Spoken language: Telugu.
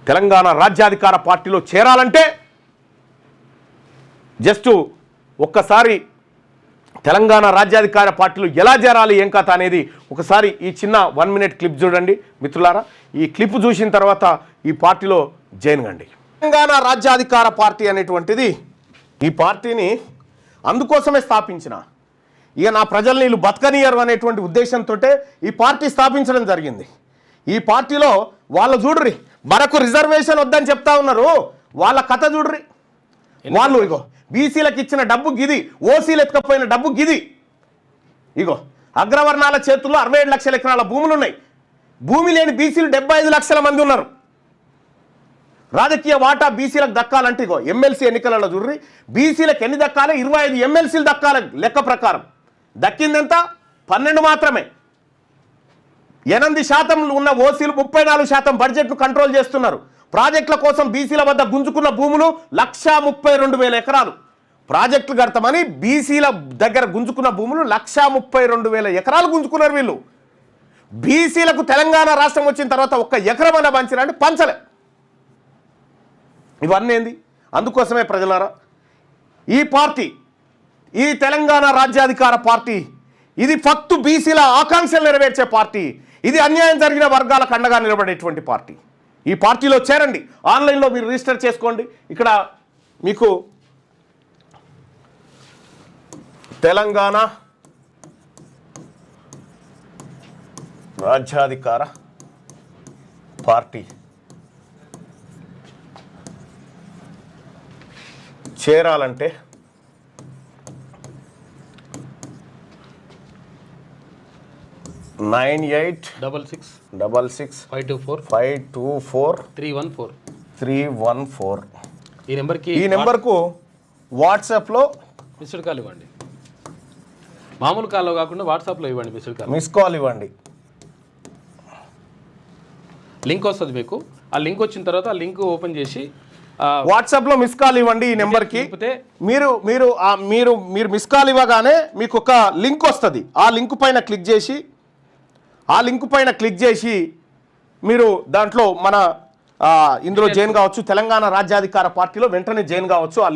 తెలంగాణ రాజ్యాధికార పార్టీలో చేరాలంటే జస్ట్ ఒక్కసారి తెలంగాణ రాజ్యాధికార పార్టీలో ఎలా చేరాలి ఏం కథ అనేది ఒకసారి ఈ చిన్న 1 మినిట్ క్లిప్ చూడండి మిత్రులారా. ఈ క్లిప్ చూసిన తర్వాత ఈ పార్టీలో జాయిన్ కండి. తెలంగాణ రాజ్యాధికార పార్టీ అనేటువంటిది ఈ పార్టీని అందుకోసమే స్థాపించిన, ఇక నా ప్రజల్ని వీళ్ళు బతకనియరు అనేటువంటి ఉద్దేశంతో ఈ పార్టీ స్థాపించడం జరిగింది. ఈ పార్టీలో వాళ్ళు చూడ్రి, మనకు రిజర్వేషన్ వద్దని చెప్తా ఉన్నారు, వాళ్ళ కథ చూడ్రి. వాళ్ళు ఇగో బీసీలకు ఇచ్చిన డబ్బు గిది, ఓసీలు ఎత్తుకపోయిన డబ్బు గిది. ఇగో అగ్రవర్ణాల చేతుల్లో 67 లక్షల ఎకరాల భూములు ఉన్నాయి. భూమి లేని బీసీలు 75 లక్షల మంది ఉన్నారు. రాజకీయ వాటా బీసీలకు దక్కాలంటే ఇగో ఎమ్మెల్సీ ఎన్నికలలో చూడ్రి, బీసీలకు ఎన్ని దక్కాలి? 25 ఎమ్మెల్సీలు దక్కాలి లెక్క ప్రకారం. దక్కిందెంత? 12 మాత్రమే. 8% ఉన్న ఓసీలు 34% బడ్జెట్ను కంట్రోల్ చేస్తున్నారు. ప్రాజెక్టుల కోసం బీసీల వద్ద గుంజుకున్న భూములు 132,000 ఎకరాలు. ప్రాజెక్టులు కడతామని బీసీల దగ్గర గుంజుకున్న భూములు 132,000 ఎకరాలు గుంజుకున్నారు వీళ్ళు. బీసీలకు తెలంగాణ రాష్ట్రం వచ్చిన తర్వాత ఒక్క ఎకరం అన్న పంచారంటే పంచలే. ఇవన్నీ ఏంది? అందుకోసమే ప్రజలారా ఈ పార్టీ, ఈ తెలంగాణ రాజ్యాధికార పార్టీ, ఇది ఫక్తు బీసీల ఆకాంక్షలు నెరవేర్చే పార్టీ, ఇది అన్యాయం జరిగిన వర్గాలకు అండగా నిలబడేటువంటి పార్టీ. ఈ పార్టీలో చేరండి. ఆన్లైన్లో మీరు రిజిస్టర్ చేసుకోండి. ఇక్కడ మీకు తెలంగాణ రాజ్యాధికార పార్టీ చేరాలంటే నైన్ 886654 ఈ నెంబర్కు వాట్సాప్లో మిస్డ్ కాల్ ఇవ్వండి. మామూలు కాల్లో కాకుండా వాట్సాప్లో ఇవ్వండి. మిస్ కాల్ ఇవ్వండి. లింక్ వస్తుంది మీకు. ఆ లింక్ వచ్చిన తర్వాత ఆ లింక్ ఓపెన్ చేసి వాట్సాప్లో మిస్ కాల్ ఇవ్వండి. ఈ నెంబర్కి మీరు మీరు మీరు మీరు మిస్ కాల్ ఇవ్వగానే మీకు ఒక లింక్ వస్తుంది. ఆ లింక్ పైన క్లిక్ చేసి మీరు దాంట్లో మన ఇందులో జాయిన్ కావచ్చు. తెలంగాణ రాజ్యాధికార పార్టీలో వెంటనే జాయిన్ కావచ్చు. ఆ లింక్